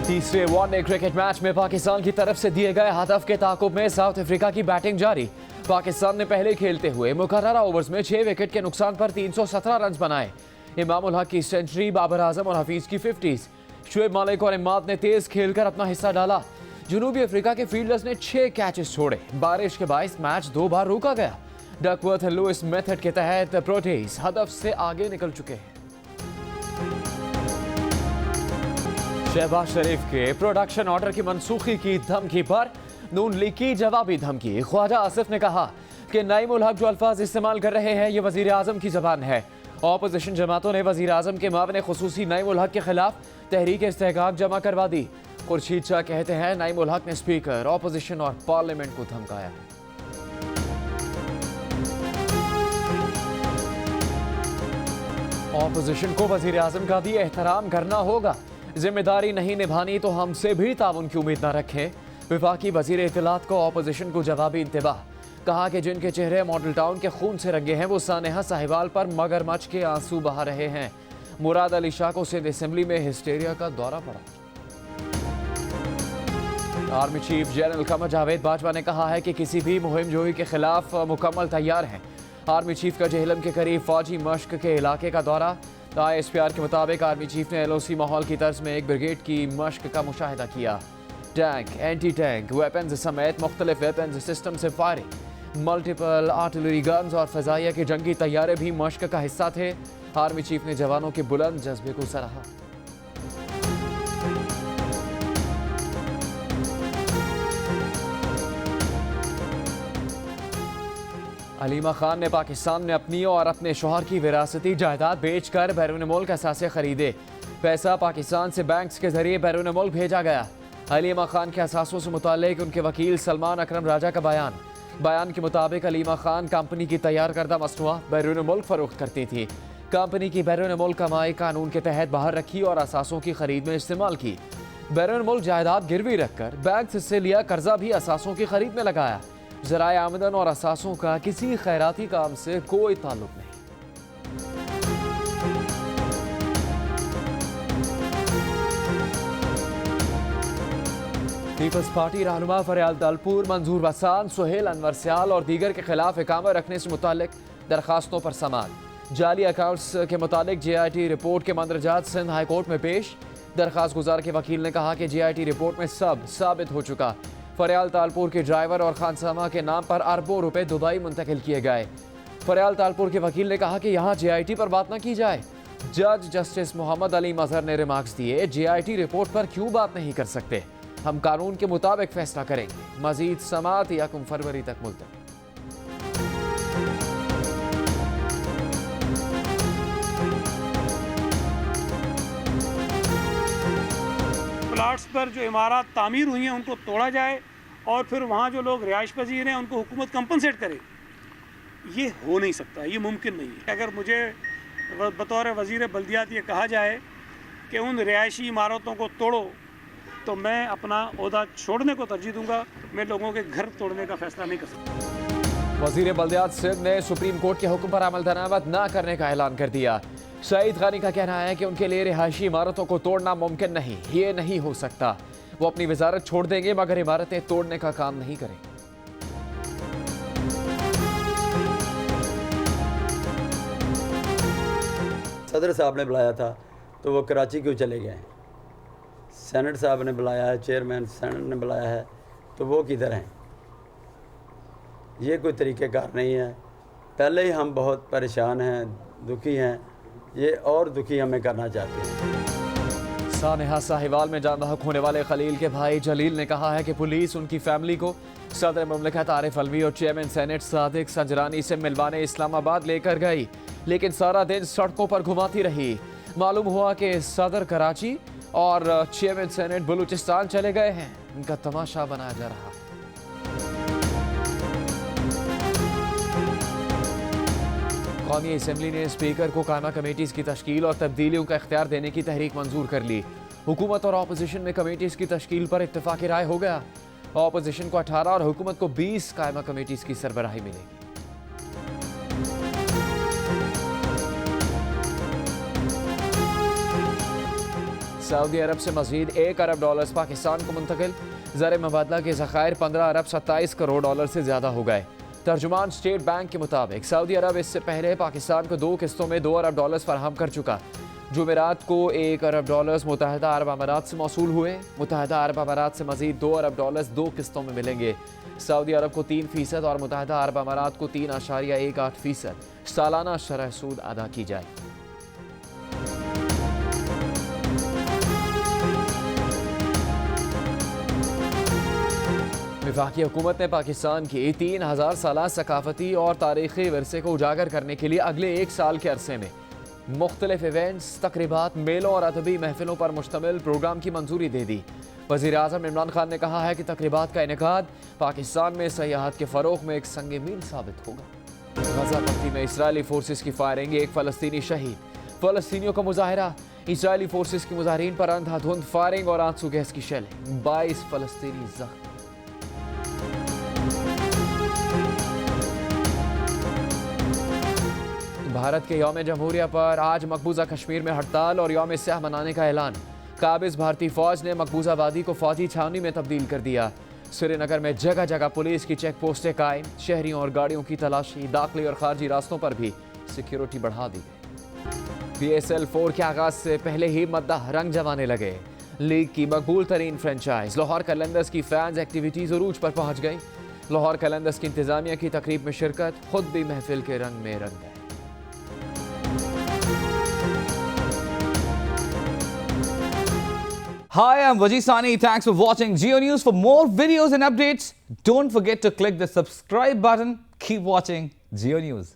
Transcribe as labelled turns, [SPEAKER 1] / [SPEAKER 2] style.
[SPEAKER 1] तीसरे one day cricket match में पाकिस्तान की तरफ से दिए गए हदफ के ताकुब में साउथ अफ्रीका की बैटिंग जारी। पाकिस्तान ने पहले खेलते हुए मुकर्ररा ओवर्स में 6 विकेट के नुकसान पर 317 रन बनाए। इमाम उल हक की सेंचुरी, बाबर आजम और हफीज की 50s। शुएब मलिक और इमाद ने तेज खेलकर अपना हिस्सा डाला। जनूबी अफ्रीका के फील्डर्स ने 6 कैचेस छोड़े। बारिश के बायस मैच 2 बार रोका गया। डकवर्थ एंड लुइस मेथड के तहत प्रोटेज हदफ से आगे निकल चुके हैं। शहबाज शरीफ के प्रोडक्शन ऑर्डर की मनसूखी की धमकी पर नून लीग की जवाबी धमकी। ख्वाजा आसिफ ने कहा कि नईम उल हक जो अल्फाज इस्तेमाल कर रहे हैं ये वजीर आजम की जबान है। ऑपोजिशन जमातों ने वजीर आजम के मावन खुसूसी नईम उल हक के खिलाफ तहरीक इस्तेहकाक जमा करवा दी। खुर्शीद शाह कहते हैं नईम उल हक ने स्पीकर, ऑपोजिशन और पार्लियामेंट को धमकाया। ऑपोजिशन को वजीर आजम का भी एहतराम करना होगा। जिम्मेदारी नहीं निभानी तो हमसे भी ताउन की उम्मीद न रखें। वफाकी वजीर इत्तलात को ऑपोजिशन को जवाबी इंतबाह। कहा कि जिनके चेहरे मॉडल टाउन के खून से रंगे हैं वो सानेहा साहिवाल पर मगरमच्छ के आंसू बहा रहे हैं। मुराद अली शाह को सिंध असेंबली में हिस्टेरिया का दौरा पड़ा। Army chief general Qamar Javed Bajwa ने कहा है कि किसी भी मुहिम जोही के खिलाफ मुकम्मल तैयार हैं। आर्मी चीफ का जेहलम के करीब फौजी मश्क के इलाके का दौरा। ISPR के मुताबिक आर्मी चीफ ने LOC माहौल की तर्ज में एक ब्रिगेड की मश्क का मुशाहिदा किया। टैंक, एंटी टैंक वेपन्स समेत मुख्तलिफ वेपन्स सिस्टम से फायरिंग, मल्टीपल आर्टिलरी गन्स और फजाइया के जंगी तैयारे भी मश्क का हिस्सा थे। आर्मी चीफ ने जवानों के बुलंद जज्बे को सराहा। अलीमा खान ने पाकिस्तान में अपनी और अपने शौहर की विरासती जायदाद बेचकर बैरून मुल्क असासे खरीदे। पैसा पाकिस्तान से बैंक्स के जरिए बैरून मुल्क भेजा गया। अलीमा खान के असासों से मुतालिक उनके वकील सलमान अकरम राजा का बयान के मुताबिक अलीमा खान कंपनी की तैयार करदा मसनूआ बैरून मुल्क फरोख्त करती थी। कंपनी की बैरून मुल्क कमाई कानून के तहत बाहर रखी और असासों की खरीद में इस्तेमाल की। बैरून मुल्क जायदाद गिरवी रखकर बैंक से लिया कर्जा भी असासों की खरीद में लगाया। ज़राए आमदन और असासों का किसी खैराती काम से कोई ताल्लुक नहीं। पीपल्स पार्टी रहनुमा फरियाल तालपुर, मंजूर वसान, सुहेल अनवर सियाल और दीगर के खिलाफ इकामा रखने से मुतालिक दरखास्तों पर समाअत। जाली अकाउंट्स के मुतालिक JIT रिपोर्ट के मंदरजात सिंध हाई कोर्ट में पेश। दरखास्त गुजार के वकील ने कहा कि JIT रिपोर्ट में सब साबित हो चुका। फरियाल तालपुर के ड्राइवर और खानसामा के नाम पर अरबों रुपए दुबई मुंतकिल किए गए। फरियाल तालपुर के वकील ने कहा कि यहाँ JIT पर बात न की जाए। जज जस्टिस मोहम्मद अली मजहर ने रिमार्क्स दिए, JIT रिपोर्ट पर क्यों बात नहीं कर सकते, हम कानून के मुताबिक फैसला करेंगे। मजीद समाअत 1 फरवरी तक मुलतवी।
[SPEAKER 2] प्लाट्स पर जो इमारत तामीर हुई हैं उनको तोड़ा जाए और फिर वहाँ जो लोग रिहाइश पजीर हैं उनको हुकूमत कंपनसेट करे। ये हो नहीं सकता, ये मुमकिन नहीं है। अगर मुझे बतौर वज़ीर बल्दियात ये कहा जाए कि उन रिहायशी इमारतों को तोड़ो तो मैं अपना ओहदा छोड़ने को तरजीह दूंगा। मैं लोगों के घर तोड़ने का फैसला नहीं कर सकता।
[SPEAKER 1] वज़ीर बल्दियात सिंध ने सुप्रीम कोर्ट के हुक्म पर अमल दरामद न करने का ऐलान कर दिया। सईद गानी का कहना है कि उनके लिए रिहायशी इमारतों को तोड़ना मुमकिन नहीं, ये नहीं हो सकता। वो अपनी वजारत छोड़ देंगे मगर इमारतें तोड़ने का काम नहीं करेंगे।
[SPEAKER 3] सदर साहब ने बुलाया था तो वो कराची क्यों चले गए? सेनेट साहब ने बुलाया है, चेयरमैन सेनेट ने बुलाया है, तो वो किधर हैं? ये कोई तरीक़ेकार नहीं है। पहले ही हम बहुत परेशान हैं, दुखी हैं, ये और दुखी हमें करना चाहते हैं।
[SPEAKER 1] सानेहा साहिवाल में जान बहक होने वाले खलील के भाई जलील ने कहा है कि पुलिस उनकी फैमिली को सदर मुमलिकत आरिफ अलवी और चेयरमैन सेनेट सादिक संजरानी से मिलवाने इस्लामाबाद लेकर गई, लेकिन सारा दिन सड़कों पर घुमाती रही। मालूम हुआ कि सदर कराची और चेयरमैन सेनेट बलूचिस्तान चले गए हैं। इनका तमाशा बनाया जा रहा है। कौमी असेंबली ने स्पीकर को कायमा कमेटीज़ की तश्कील और तब्दीलियों का इख्तियार देने की तहरीक मंजूर कर ली। हुकूमत और अपोजिशन में कमेटीज़ की तश्कील पर इत्तेफाक राय हो गया। अपोजिशन को 18 और हुकूमत को 20 कायमा कमेटीज़ की सरबराही मिलेगी। सऊदी अरब से मजीद $1 अरब पाकिस्तान को मुंतकिल। ज़र मुबादला के ज़खायर 15 अरब 27 करोड़ डॉलर से ज़्यादा हो गए। तर्जुमान स्टेट बैंक के मुताबिक सऊदी अरब इससे पहले पाकिस्तान को 2 किस्तों में $2 अरब फराहम कर चुका। जुमेरात को $1 अरब मुत्तहिदा अरब अमारात से मौसूल हुए। मुत्तहिदा अरब अमारात से मजीद $2 अरब 2 किस्तों में मिलेंगे। सऊदी अरब को 3% और मुत्तहिदा अरब अमारात को 3.18% सालाना शरह सूद अदा की जाए। वफाकी हुकूमत ने पाकिस्तान की 3000 साला सकाफती और तारीखी विरसे को उजागर करने के लिए अगले 1 साल के अरसे में मुख्तलिफ इवेंट्स, तकरीबात, मेलों और अदबी महफिलों पर मुश्तमिल प्रोग्राम की मंजूरी दे दी। वज़ीर आज़म इमरान खान ने कहा है कि तकरीबात का इनेकाद पाकिस्तान में सयाहत के फ़रोग़ में एक संग मील साबित होगा। गज़ा पट्टी में इसराइली फोर्सेस की फायरिंग, 1 फ़लस्तीनी शहीद। फ़लस्तीनियों का मुजाहरा, इसराइली फोर्सेस की मुजाहिरीन पर अंधाधुंध फायरिंग और आंसू गैस की शेलें, 22 फ़लस्तीनी ज़ख्मी। भारत के यौम जमहूरिया पर आज मकबूजा कश्मीर में हड़ताल और यौम स्याह मनाने का ऐलान। काबिज भारतीय फौज ने मकबूजा वादी को फौजी छावनी में तब्दील कर दिया। श्रीनगर में जगह जगह पुलिस की चेक पोस्टें कायम, शहरियों और गाड़ियों की तलाशी, दाखिली और खारजी रास्तों पर भी सिक्योरिटी बढ़ा दी गई। PSL 4 के आगाज से पहले ही मद्दाह रंग जमाने लगे। लीग की मकबूल तरीन फ्रेंचाइज लाहौर कलंदर्स की फैंस एक्टिविटीज उरूज पर पहुंच गई। लाहौर कलंदर्स की इंतजामिया की तकरीब में शिरकत, खुद भी महफिल के रंग में रंग गए।
[SPEAKER 4] Hi, I'm Wajid Sani. Thanks for watching Geo News. For more videos and updates, don't forget to click the subscribe button. Keep watching Geo News.